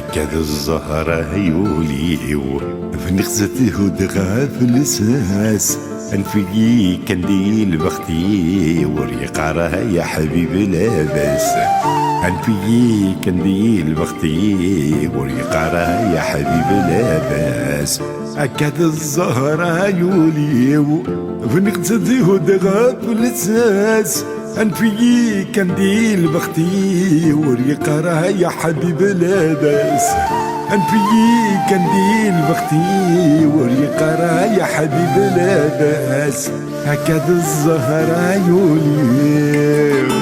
هكذا الزهرة يوليو في نخزته دغا في الاساس انفي كنديل بختي وريقارها يا حبيب لاباس انفي كنديل بختي وريقارها يا حبيب لاباس هكذا الزهرة يوليو في نخزته دغا في الاساس انفي كنديل بختي وريقارها يا حبيب لاباس انفي كنديل بختي وريقارها يا حبيب لاباس هكذا الزهرة يوليو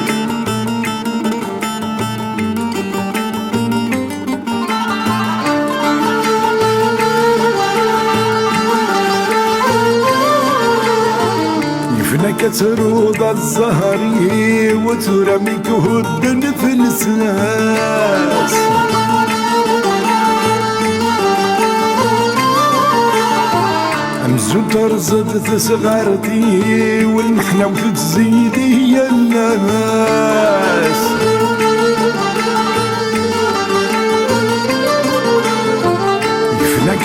كترود الزهري وترميك هدن في الساس أمزو ترزد صغارتي والمحنة وتزيد هي الناس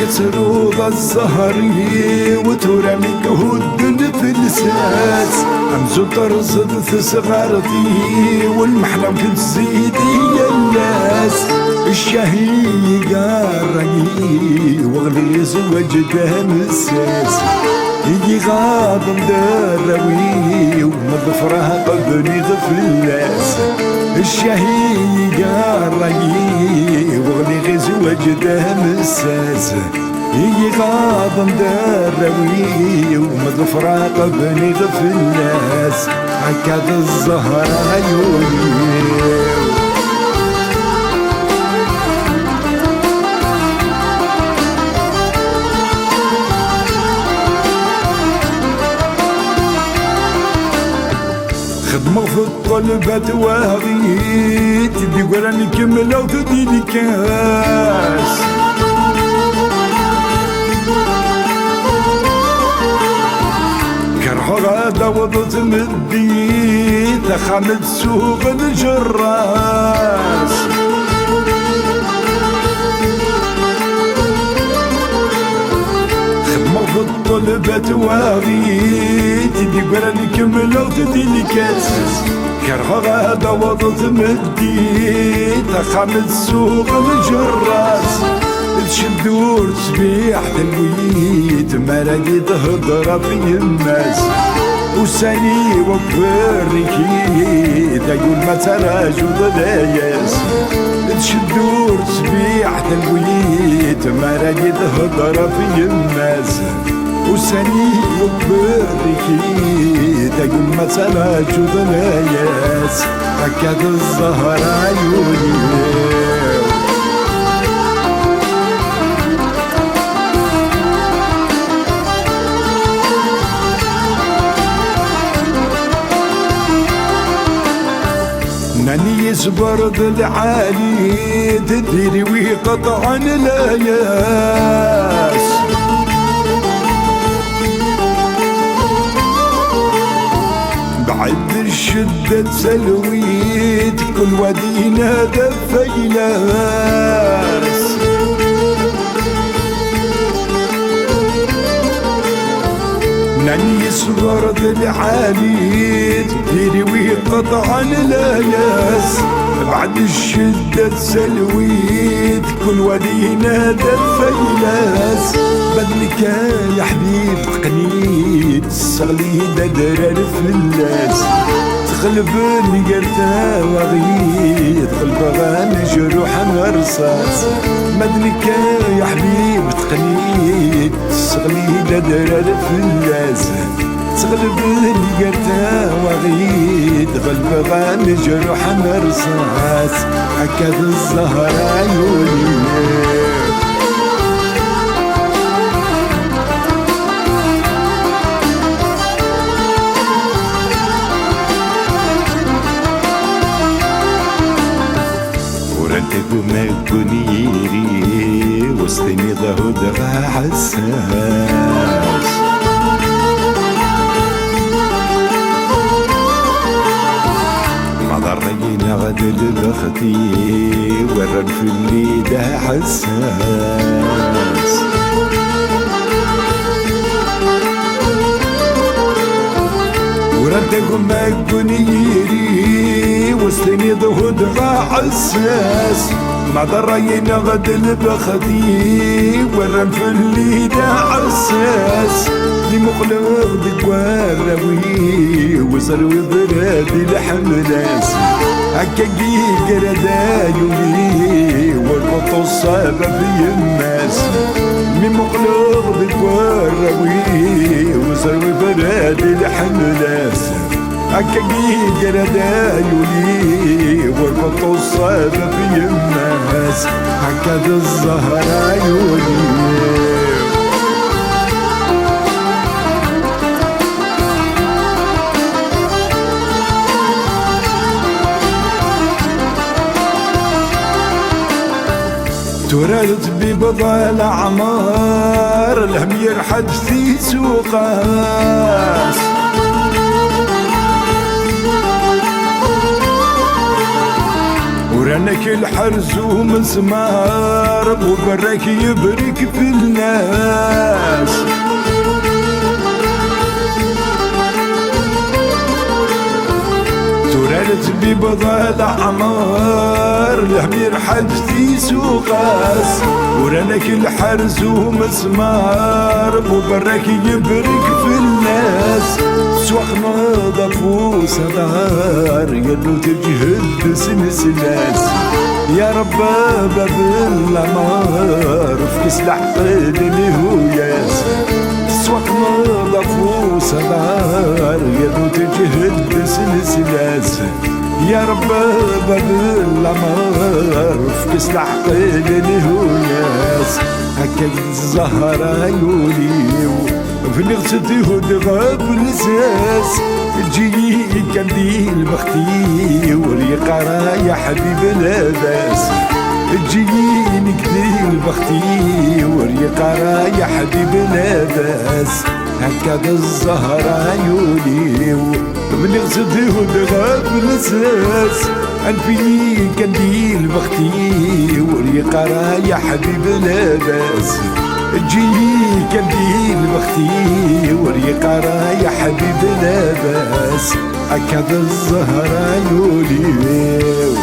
كترود الزهري وترميك هدن في الساس أمزو ترصد صغارتي والمحلى وتزيد يا الناس الشهي قاري وغليظ وجده مساس يجي غاب مدروي ومضفرها قبني غفلاس الشهي قاري وغليظ وجده مساس يجي غاب مدروي ومضفرها قبني غفلاس هكذا الزهرة يوليو خدمة في الطلبة تواغي تدي ولا نكمل أو تديني كاس كرح غادا وضت مدي تخمد سوق الجراس في الطلبة تواغي تدي ولا نكمل أو تديني كاس كرها غادا وضت مدي تخمد سوق الجراس تشدور سبيح تلويت ما لقيت هضرة في الناس وساني وكبركي تقول ما ترى جود لاياس تشدور سبيح تلويت ما لقيت هضرة في الناس وساني وكبركي تقول ما ترى جود لاياس هكذا الزهرة يوليو ناني يصبرد العالي تدري ويقطع الياس بعد الشدة تسلويت كل ودينا دفيلاس ناني يصبرد العالي تديري ويقطع الياس بعد الشدة تسلويت كل ودينا دفيلاس بدلك يا حبيب تقنيت الصغلي درار في الناس تغلب نقرتا وغيت قلبها جروح مرصاص مدنك يا حبيب تقنيت الصغلي درار في الناس تغلب نقرتا وغيت قلبها جروح مرصاص هكذا الزهرة يوليو ورتب ما كنيري وسطني ضهو دغا حساس ما ضرينا نغدل بختي ورن في الليل حساس وردكم ما يري وسلني ضهود حساس ما ضري نغدل بختي ورن في الليل حساس لي مخلق بقواروي وصلوا برادي الحملاس هكاكي قردايولي والبط الصابة في الناس مي مخلق بقواروي وصلوا برادي الحملاس هكاكي قردايولي والبط الصابة في الناس هكذا الزهرايولي تورثت ببضع الأعمار الهم يرحد في سوقاس ورانك الحرز ومسمار وبرك يبرك في الناس تورثت ببضع الأعمار الهم يرحد في سوقاس ورانك الحرز ومسمار وبرك يبرك في الناس سواق نظف وصدار يدو تجهد سنسلاس يا رب باب العمار في كيس لحقد الهوياس سواق نظف وصدار يدو تجهد سنسلاس يا رب باب العمار في كيس لحقد الهوياس هكا الزهرة يوليو في نغسلتي ودغاب الاساس تجي كنديل بختي واليقرا يا حبيب الاباس تجي كنديل بختي واليقرا يا حبيب الاباس هكذا الزهرة يوليو في نغسلتي ودغاب الاساس أنفي كنديل بختي واليقرا يا حبيب الاباس تجي كنديل بختي وريقارا يا حبيب لاباس هكذا الزهرة يوليو